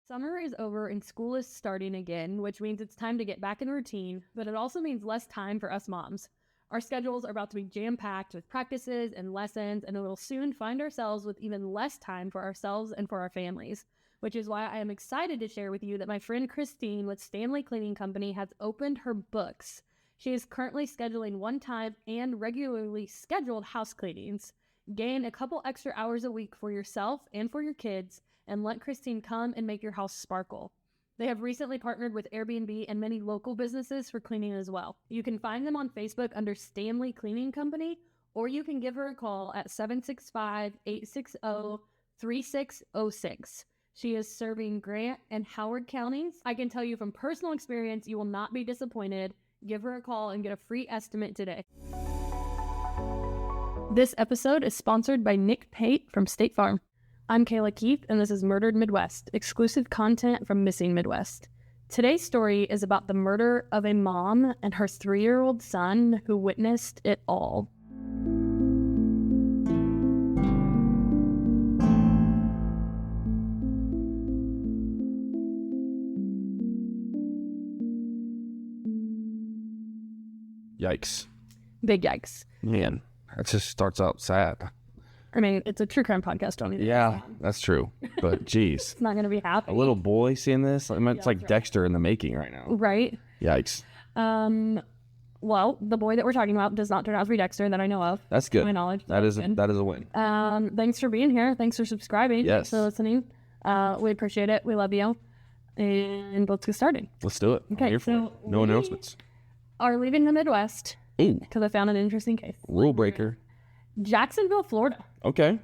Summer is over and school is starting again, which means it's time to get back in routine, but it also means less time for us moms. Our schedules are about to be jam-packed with practices and lessons, and we'll soon find ourselves with even less time for ourselves and for our families, which is why I am excited to share with you that my friend Christine with Stanley Cleaning Company has opened her books. She is currently scheduling one-time and regularly scheduled house cleanings. Gain a couple extra hours a week for yourself and for your kids, and let Christine come and make your house sparkle. They have recently partnered with Airbnb and many local businesses for cleaning as well. You can find them on Facebook under Stanley Cleaning Company, or you can give her a call at 765-860-3606. She is serving Grant and Howard counties. I can tell you from personal experience, you will not be disappointed. Give her a call and get a free estimate today. This episode is sponsored by Nick Pate from State Farm. I'm Kayla Keith, and this is Murdered Midwest, exclusive content from Missing Midwest. Today's story is about the murder of a mom and her 3-year-old son who witnessed it all. Yikes. Big yikes. Man, that just starts out sad. I mean, it's a true crime podcast, don't you? Yeah, that's true. But geez. It's not going to be happy. A little boy seeing this? I mean, it's like Dexter in the making right now. Right? Yikes. Well, the boy that we're talking about does not turn out to be Dexter that I know of. That's good. To my knowledge. That is a win. Thanks for being here. Thanks for subscribing. Yes. Thanks for listening. We appreciate it. We love you. And let's get started. Let's do it. Okay, I'm here for it. No announcements. Are leaving the Midwest Ooh. because I found an interesting case. Rule breaker. Jacksonville, Florida. Okay.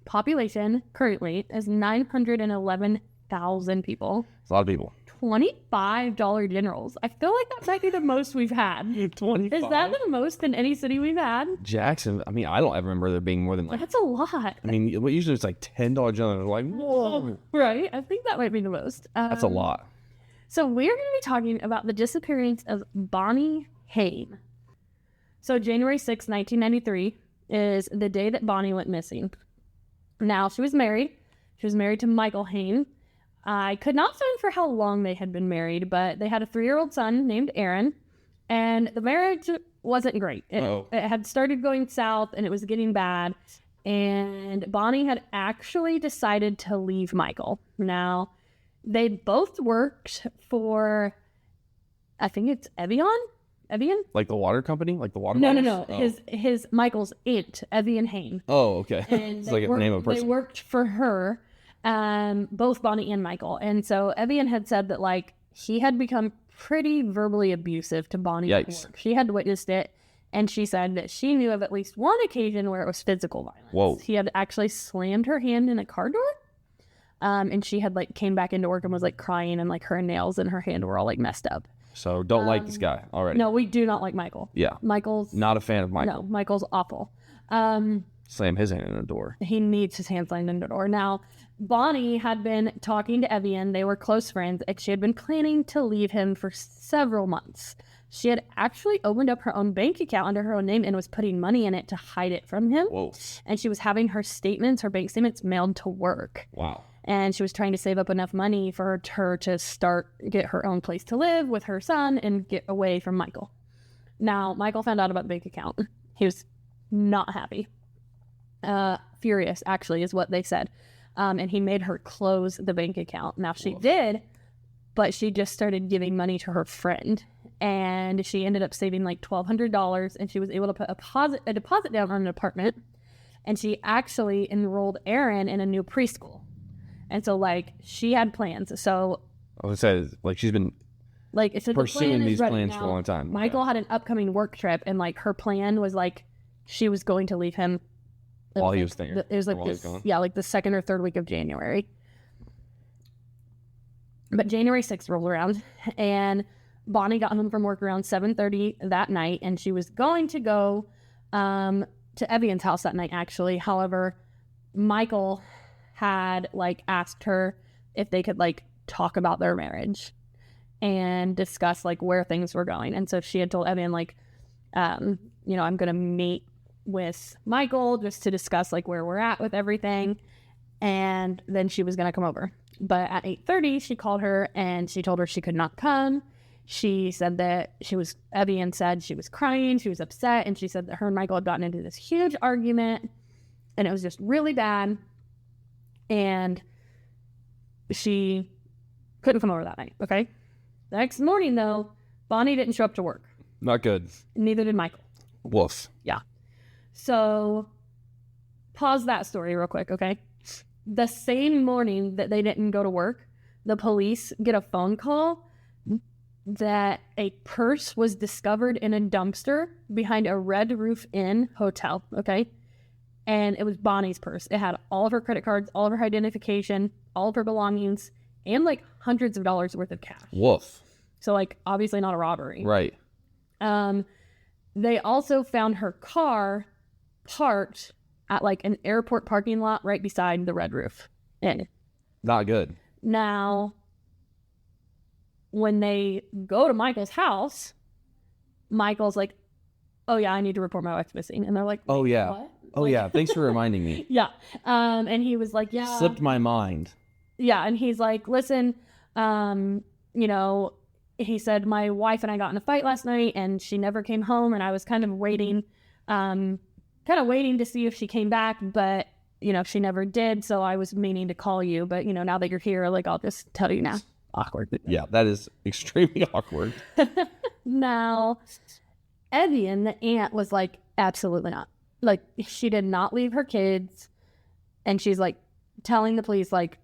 Population currently is 911,000 people. It's a lot of people. $25 generals. I feel like that might be the most we've had. 25. Is that the most in any city we've had? Jackson. I mean, I don't ever remember there being more than like. That's a lot. I mean, usually it's like $10 general. Like, whoa. Right? I think that might be the most. That's a lot. So we're going to be talking about the disappearance of Bonnie Hain. So January 6, 1993 is the day that Bonnie went missing. Now, she was married. She was married to Michael Hain. I could not find for how long they had been married, but they had a 3-year-old son named Aaron, and the marriage wasn't great. It had started going south, and it was getting bad, and Bonnie had actually decided to leave Michael. Now, they both worked for, I think it's Evian? Like the water company? Like the water No. bottles? Oh. His Michael's aunt, Evian Hain. Oh, okay. And It's like a name of a person. They worked for her, both Bonnie and Michael. And so Evian had said that like he had become pretty verbally abusive to Bonnie at Yikes. work. She had witnessed it, and she said that she knew of at least one occasion where it was physical violence. Whoa. He had actually slammed her hand in a car door. And she had like came back into work and was like crying, and like her nails and her hand were all like messed up. So don't like this guy already. No, we do not like Michael. Yeah. Michael's Not a fan of Michael. No, Michael's awful. Slam his hand in the door. He needs his hand slammed in the door. Now, Bonnie had been talking to Evian. They were close friends, and she had been planning to leave him for several months. She had actually opened up her own bank account under her own name and was putting money in it to hide it from him. Whoa. And she was having her bank statements mailed to work. Wow. And she was trying to save up enough money for her to get her own place to live with her son and get away from Michael. Now, Michael found out about the bank account. He was not happy. Furious, actually, is what they said. And he made her close the bank account. Now, she did, but she just started giving money to her friend. And she ended up saving like $1,200, and she was able to put a deposit down on an apartment. And she actually enrolled Aaron in a new preschool. And so, like, she had plans. So, I would say, like, she's been pursuing these plans for a long time. Michael had an upcoming work trip, and, like, her plan was, like, she was going to leave him. While he was there? It was, like, like the second or third week of January. But January 6th rolled around, and Bonnie got home from work around 7:30 that night, and she was going to go to Evian's house that night, actually. However, Michael had like asked her if they could like talk about their marriage and discuss like where things were going. And so she had told Evian like, I'm going to meet with Michael just to discuss like where we're at with everything. And then she was going to come over. But at 8:30, she called her and she told her she could not come. She said that Evian said she was crying, she was upset, and she said that her and Michael had gotten into this huge argument and it was just really bad. And she couldn't come over that night, okay? The next morning, though, Bonnie didn't show up to work. Not good. Neither did Michael. Woof. Yeah. So, pause that story real quick, okay? The same morning that they didn't go to work, the police get a phone call that a purse was discovered in a dumpster behind a Red Roof Inn hotel, okay? And it was Bonnie's purse. It had all of her credit cards, all of her identification, all of her belongings, and like hundreds of dollars worth of cash. Woof. So like obviously not a robbery. Right. They also found her car parked at like an airport parking lot right beside the Red Roof Inn. Not good. Now, when they go to Michael's house, Michael's like, oh yeah, I need to report my wife missing. And they're like, oh yeah. What? Oh yeah. Thanks for reminding me. Yeah. And he was like, yeah. Slipped my mind. Yeah. And he's like, listen, he said, my wife and I got in a fight last night and she never came home. And I was kind of waiting to see if she came back, but she never did. So I was meaning to call you, but now that you're here, like, I'll just tell you now. Awkward. Yeah, that is extremely awkward. Now, Evian, the aunt, was like, absolutely not. Like, she did not leave her kids. And she's like telling the police, like,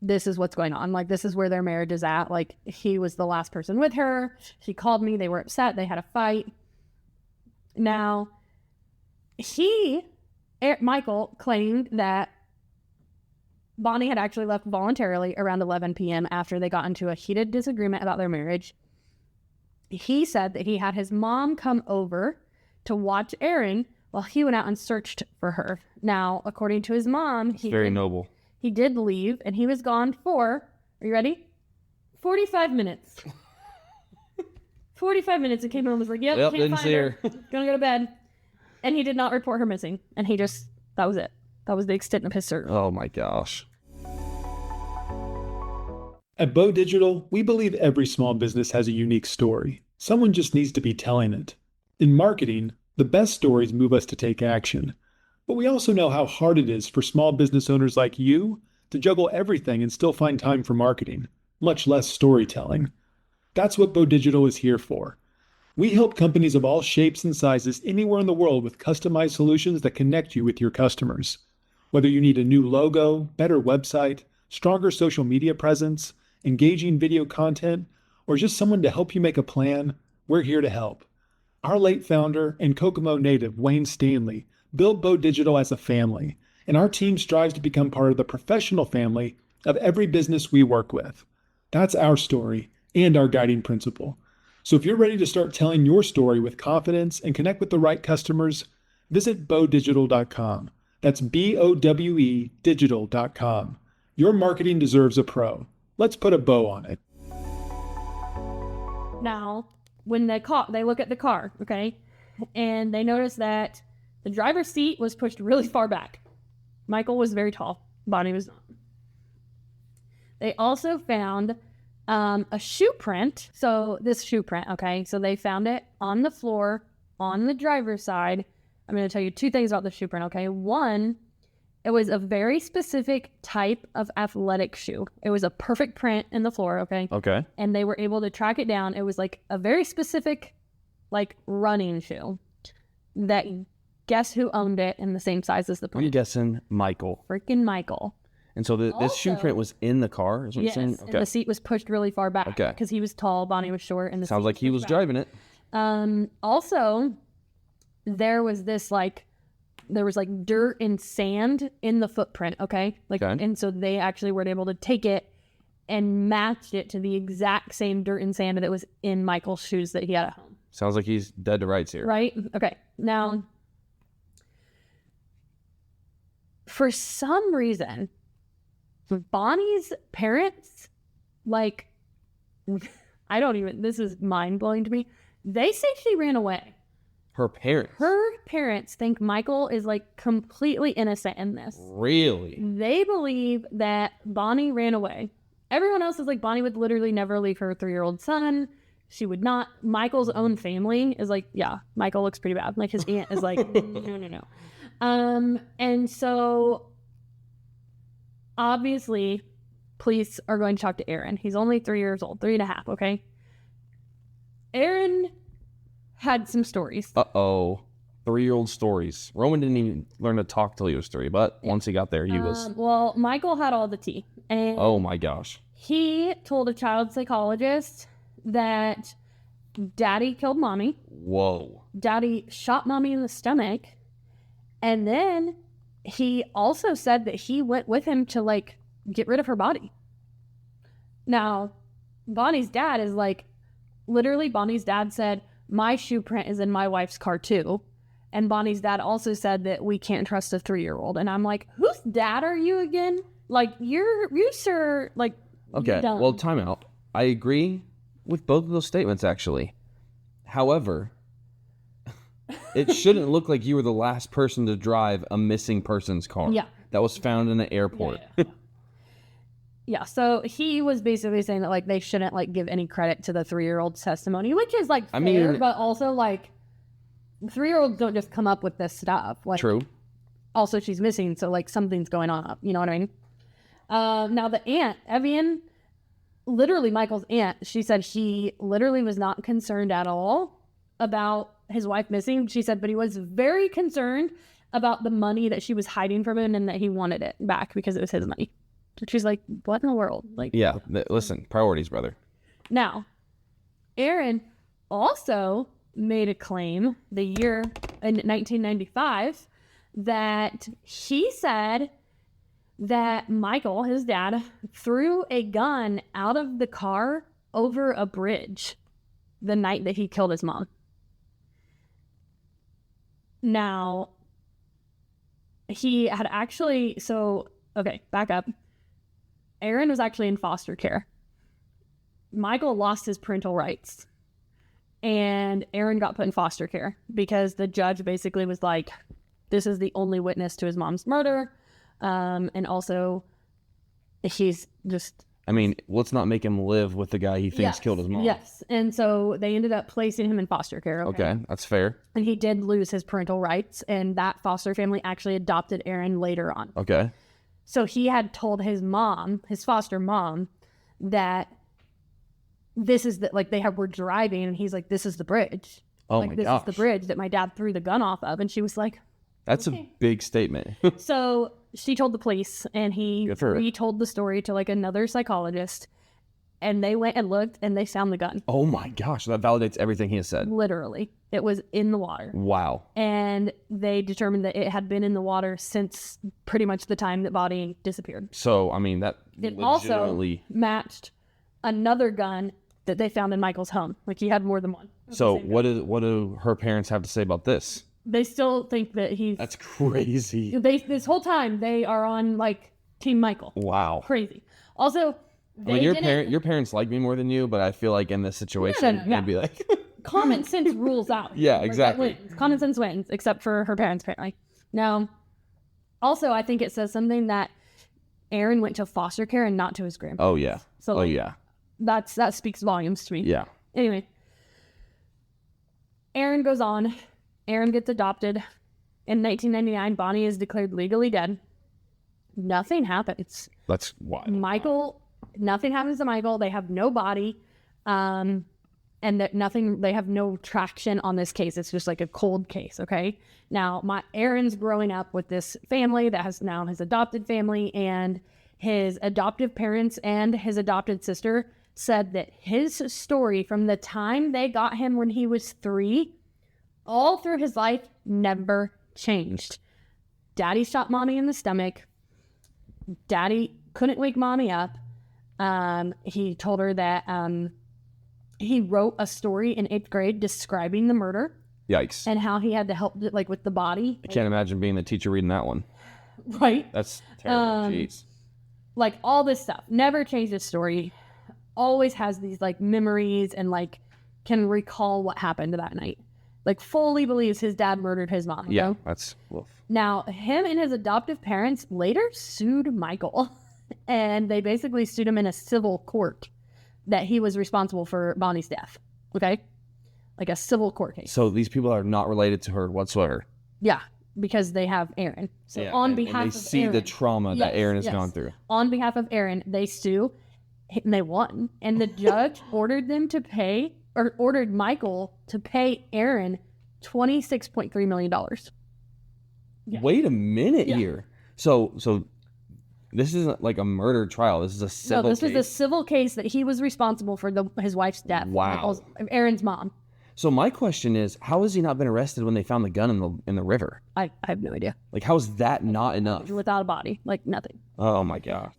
this is what's going on. Like, this is where their marriage is at. Like, he was the last person with her. She called me. They were upset. They had a fight. Now, Michael claimed that Bonnie had actually left voluntarily around 11 p.m. after they got into a heated disagreement about their marriage. He said that he had his mom come over to watch Aaron while he went out and searched for her. Now, according to his mom, very noble. He did leave, and he was gone for, are you ready? 45 minutes. 45 minutes, and came home and was like, yep, can't didn't find see her. Gonna go to bed. And he did not report her missing. And that was it. That was the extent of his search. Oh my gosh. At Bo Digital, we believe every small business has a unique story. Someone just needs to be telling it. In marketing, the best stories move us to take action. But we also know how hard it is for small business owners like you to juggle everything and still find time for marketing, much less storytelling. That's what Bo Digital is here for. We help companies of all shapes and sizes anywhere in the world with customized solutions that connect you with your customers. Whether you need a new logo, better website, stronger social media presence, engaging video content, or just someone to help you make a plan, we're here to help. Our late founder and Kokomo native, Wayne Stanley, built Bo Digital as a family, and our team strives to become part of the professional family of every business we work with. That's our story and our guiding principle. So if you're ready to start telling your story with confidence and connect with the right customers, visit bowdigital.com. That's BOWE digital.com. Your marketing deserves a pro. Let's put a bow on it. Now, when they look at the car, okay, and they notice that the driver's seat was pushed really far back. Michael was very tall. Bonnie was not. They also found a shoe print. So this shoe print, okay, so they found it on the floor on the driver's side. I'm going to tell you two things about the shoe print, okay? One, it was a very specific type of athletic shoe. It was a perfect print in the floor, okay? Okay. And they were able to track it down. It was like a very specific, like, running shoe that, guess who owned it in the same size as the print? I'm guessing Michael. Freaking Michael. And so this shoe print was in the car, is what yes, you're saying? Okay. And the seat was pushed really far back. Okay. Because he was tall, Bonnie was short, and the sounds seat like he was back. driving it. Also, there was dirt and sand in the footprint, okay? And so they actually were able to take it and match it to the exact same dirt and sand that was in Michael's shoes that he had at home. Sounds like he's dead to rights here. Right? Okay. Now, for some reason, Bonnie's parents, this is mind-blowing to me. They say she ran away. Her parents? Her parents think Michael is, like, completely innocent in this. Really? They believe that Bonnie ran away. Everyone else is like, Bonnie would literally never leave her 3-year-old son. She would not. Michael's own family is like, yeah, Michael looks pretty bad. Like, his aunt is like, no. And so, obviously, police are going to talk to Aaron. He's only 3 years old, 3.5, okay? Aaron had some stories. 3-year-old stories. Roman didn't even learn to talk till he was 3, but once he got there, he was... Well, Michael had all the tea. And oh my gosh. He told a child psychologist that Daddy killed Mommy. Whoa. Daddy shot Mommy in the stomach. And then he also said that he went with him to, like, get rid of her body. Now, Bonnie's dad is like, literally Bonnie's dad said, my shoe print is in my wife's car too. And Bonnie's dad also said that we can't trust a 3-year-old. And I'm like, whose dad are you again? Like, you sir, like, okay, well, time out. I agree with both of those statements, actually. However, it shouldn't look like you were the last person to drive a missing person's car. Yeah. That was found in an airport. Yeah, so he was basically saying that, like, they shouldn't, like, give any credit to the 3-year-old's testimony, which is, like, fair, but also, like, 3-year-olds don't just come up with this stuff. Like, true. Also, she's missing, so, like, something's going on. You know what I mean? Now, the aunt, Evian, literally Michael's aunt, she said she literally was not concerned at all about his wife missing. She said, but he was very concerned about the money that she was hiding from him and that he wanted it back because it was his money. She's like, what in the world? Like, yeah, listen, priorities, brother. Now, Aaron also made a claim the year in 1995 that he said that Michael, his dad, threw a gun out of the car over a bridge the night that he killed his mom. Now, he had actually, back up. Aaron was actually in foster care. Michael lost his parental rights. And Aaron got put in foster care because the judge basically was like, this is the only witness to his mom's murder. And also, he's just... I mean, let's not make him live with the guy he thinks killed his mom. Yes. And so they ended up placing him in foster care. Okay, that's fair. And he did lose his parental rights. And that foster family actually adopted Aaron later on. Okay. So he had told his mom, his foster mom, that this is were driving, and he's like, this is the bridge. Oh my gosh. This is the bridge that my dad threw the gun off of. And she was like, that's okay. A big statement. So she told the police, and he retold the story to, like, another psychologist. And they went and looked, and they found the gun. Oh my gosh, that validates everything he has said. Literally. It was in the water. Wow. And they determined that it had been in the water since pretty much the time that Bonnie disappeared. So, I mean, that it also matched another gun that they found in Michael's home. Like, he had more than one. So, what do her parents have to say about this? They still think that he's... That's crazy. This whole time, they are on, like, Team Michael. Wow. Crazy. Also... I mean, your parents like me more than you, but I feel like in this situation, they'd be like... Common sense rules out. Yeah, exactly. Common sense wins, except for her parents, apparently. Now, also, I think it says something that Aaron went to foster care and not to his grandparents. Oh, yeah. So, yeah. That speaks volumes to me. Yeah. Anyway. Aaron goes on. Aaron gets adopted. In 1999, Bonnie is declared legally dead. Nothing happens. That's wild. Nothing happens to Michael. They have no body. And they have no traction on this case. It's just like a cold case, okay? Now, Aaron's growing up with this family that has now his adopted family, and his adoptive parents and his adopted sister said that his story from the time they got him when he was 3, all through his life, never changed. Daddy shot Mommy in the stomach. Daddy couldn't wake Mommy up. He told her that he wrote a story in 8th grade describing the murder. Yikes. And how he had to help, like, with the body. I can't imagine being the teacher reading that one. Right? That's terrible. Jeez. Like, all this stuff. Never changed his story. Always has these, like, memories and, like, can recall what happened that night. Like, fully believes his dad murdered his mom. Okay? Yeah, that's... Woof. Now, him and his adoptive parents later sued Michael. And they basically sued him in a civil court that he was responsible for Bonnie's death. Okay? Like a civil court case. So these people are not related to her whatsoever. Yeah, because they have Aaron. So Yeah, on and behalf they of see Aaron, the trauma that Aaron has gone through. On behalf of Aaron, they sue, and they won. And the judge ordered Michael to pay Aaron $26.3 million. Yeah. Wait a minute here. So this isn't like a murder trial. This is a civil case. case. Was a civil case that he was responsible for his wife's death. Wow. Aaron's mom. So my question is, how has he not been arrested when they found the gun in the river? I have no idea. Like, how is that not enough? Without a body. Like, nothing. Oh, my gosh.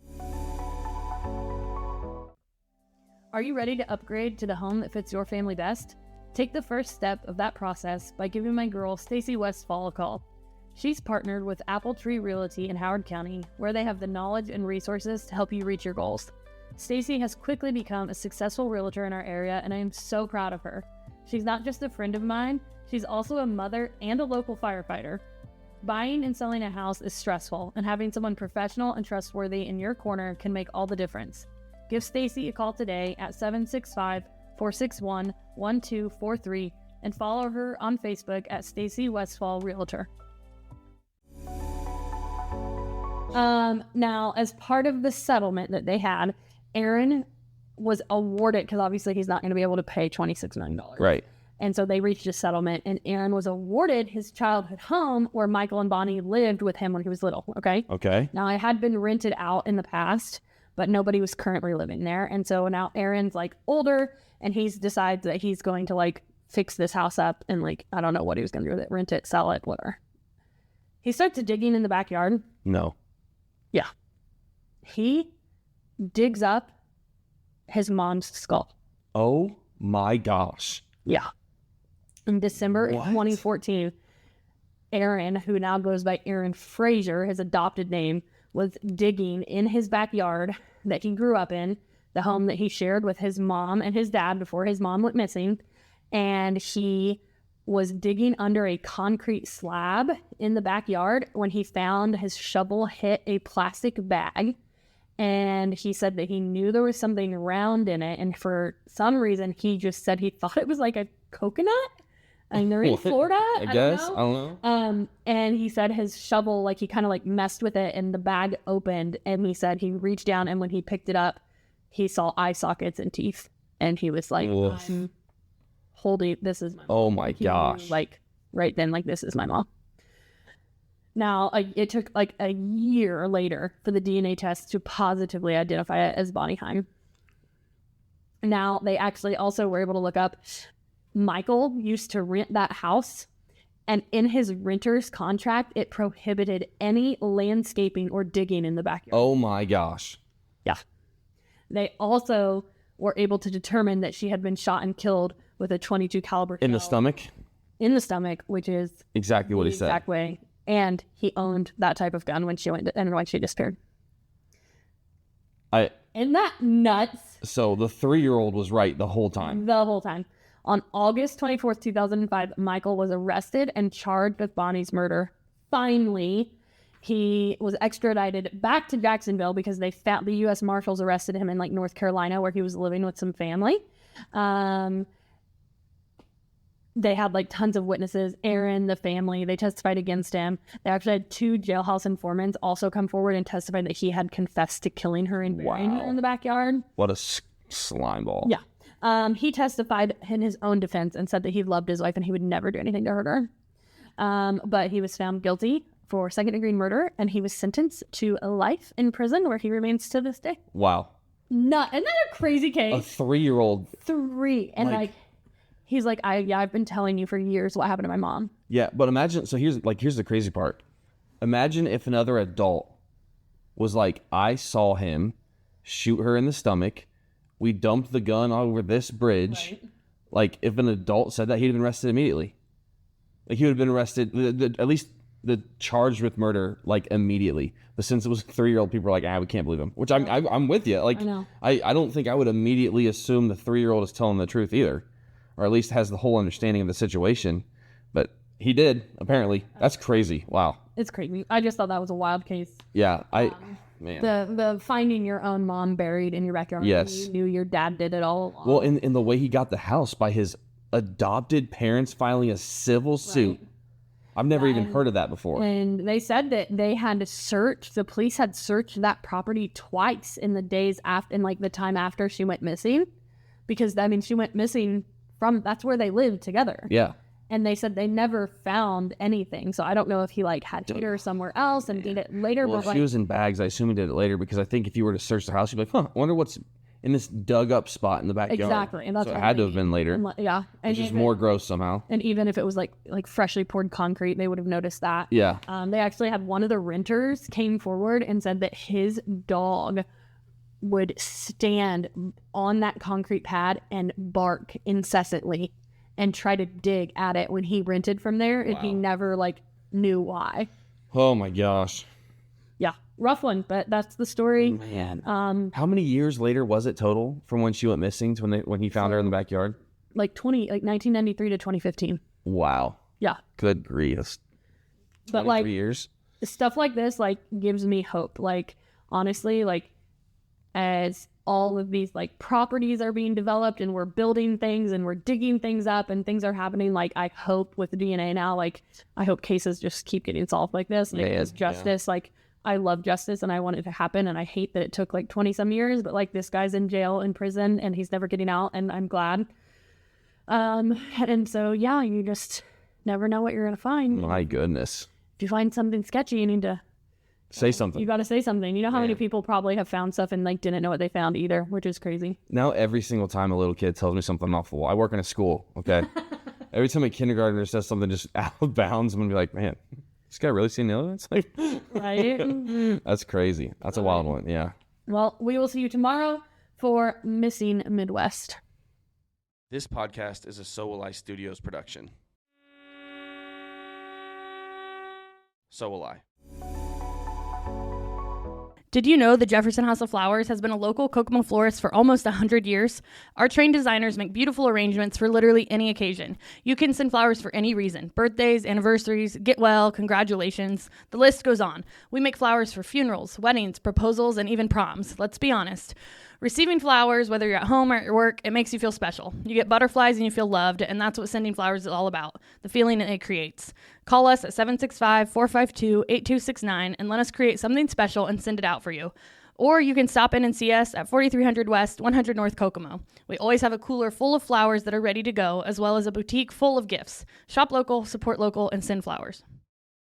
Are you ready to upgrade to the home that fits your family best? Take the first step of that process by giving my girl, Stacy Westfall, a call. She's partnered with Apple Tree Realty in Howard County, where they have the knowledge and resources to help you reach your goals. Stacy has quickly become a successful realtor in our area, and I am so proud of her. She's not just a friend of mine, she's also a mother and a local firefighter. Buying and selling a house is stressful, and having someone professional and trustworthy in your corner can make all the difference. Give Stacy a call today at 765-461-1243 and follow her on Facebook at Stacy Westfall Realtor. Now, as part of the settlement that they had, Aaron was awarded, because obviously he's not going to be able to pay $26 million. Right. And so they reached a settlement, and Aaron was awarded his childhood home where Michael and Bonnie lived with him when he was little. Okay. Now, it had been rented out in the past, but nobody was currently living there. And so now Aaron's like older, and he's decides that he's going to like fix this house up and like, I don't know what he was going to do with it, rent it, sell it, whatever. He starts digging in the backyard. No. Yeah. He digs up his mom's skull. Oh my gosh. Yeah. In December 2014, Aaron, who now goes by Aaron Frazier, his adopted name, was digging in his backyard that he grew up in, the home that he shared with his mom and his dad before his mom went missing. And he was digging under a concrete slab in the backyard when he found his shovel hit a plastic bag. And he said that he knew there was something round in it. And for some reason, he just said he thought it was like a coconut. And they're in Florida. I guess. I don't know. And he said his shovel, like he kind of like messed with it and the bag opened. And he said he reached down and when he picked it up, he saw eye sockets and teeth. And he was like, I'm holding, this is my mom. Oh my gosh. Like right then, like this is my mom. Now, it took like a year later for the DNA test to positively identify it as Bonnie Heim. Now, they actually also were able to look up Michael used to rent that house, and in his renter's contract, it prohibited any landscaping or digging in the backyard. Oh my gosh. Yeah. They also were able to determine that she had been shot and killed with a .22 caliber in the stomach? In the stomach, which is exactly what he said. Exact way. And he owned that type of gun when she went and when she disappeared. Isn't that nuts? So the 3-year-old was right the whole time. The whole time. On August 24th, 2005, Michael was arrested and charged with Bonnie's murder. Finally, he was extradited back to Jacksonville because they found the U.S. Marshals arrested him in like North Carolina where he was living with some family. They had like tons of witnesses. Aaron, the family, they testified against him. They actually had 2 jailhouse informants also come forward and testify that he had confessed to killing her and burying her in the backyard. What a slime ball. Yeah. He testified in his own defense and said that he loved his wife and he would never do anything to hurt her. But he was found guilty for second-degree murder and he was sentenced to a life in prison where he remains to this day. Wow. Isn't that a crazy case? A 3-year-old. 3. And like he's like, I've been telling you for years what happened to my mom. Yeah, but imagine, so here's the crazy part. Imagine if another adult was like, I saw him shoot her in the stomach. We dumped the gun over this bridge. Right. Like, if an adult said that, he'd have been arrested immediately. Like, he would have been arrested, at least the charged with murder, like, immediately. But since it was 3-year-old, people were like, we can't believe him. Which I'm with you. Like, I don't think I would immediately assume the 3-year-old is telling the truth either. Or at least has the whole understanding of the situation. He did, apparently. That's crazy. Wow. It's crazy. I just thought that was a wild case. Yeah, man. The finding your own mom buried in your backyard. Yes. You knew your dad did it all along. Well, in the way he got the house by his adopted parents filing a civil suit. Right. I've never even heard of that before. And they said that they had to search, the police had searched that property twice in the days after, in like the time after she went missing. Because, I mean, she went missing from, that's where they lived together. Yeah. And they said they never found anything. So I don't know if he like had hid her somewhere else and did it later. Well, but if she was in bags, I assume he did it later, because I think if you were to search the house, you'd be like, huh, I wonder what's in this dug up spot in the backyard. Exactly. And that's so it what had to they- have been later. Yeah. And Which is even- more gross somehow. And even if it was like freshly poured concrete, they would have noticed that. Yeah. They actually had one of the renters came forward and said that his dog would stand on that concrete pad and bark incessantly and try to dig at it when he rented from there, and he never like knew why. Oh my gosh. Yeah, rough one, but that's the story. Man. How many years later was it total from when she went missing to when he found her in the backyard? Like 1993 to 2015. Wow. Yeah. Good grief. But like 3 years. stuff like this like gives me hope. Like honestly, like as all of these like properties are being developed and we're building things and we're digging things up and things are happening, like I hope with the DNA now, like I hope cases just keep getting solved like this. Like Yeah, justice, like I love justice and I want it to happen, and I hate that it took like 20 some years, but like this guy's in jail, in prison, and he's never getting out, and I'm glad. And so yeah, you just never know what you're gonna find. My goodness. If you find something sketchy, you need to Say something. You got to say something. You know how many people probably have found stuff and like didn't know what they found either, which is crazy. Now every single time a little kid tells me something awful, I work in a school, okay? Every time a kindergartner says something just out of bounds, I'm going to be like, man, this guy really seen the evidence? Like, Right? that's crazy. That's a wild one, yeah. Well, we will see you tomorrow for Missing Midwest. This podcast is a So.Will.I.Studos production. So will I. Did you know the Jefferson House of Flowers has been a local Kokomo florist for almost 100 years? Our trained designers make beautiful arrangements for literally any occasion. You can send flowers for any reason. Birthdays, anniversaries, get well, congratulations. The list goes on. We make flowers for funerals, weddings, proposals, and even proms. Let's be honest. Receiving flowers, whether you're at home or at your work, it makes you feel special. You get butterflies and you feel loved, and that's what sending flowers is all about, the feeling it creates. Call us at 765-452-8269 and let us create something special and send it out for you. Or you can stop in and see us at 4300 West, 100 North Kokomo. We always have a cooler full of flowers that are ready to go, as well as a boutique full of gifts. Shop local, support local, and send flowers.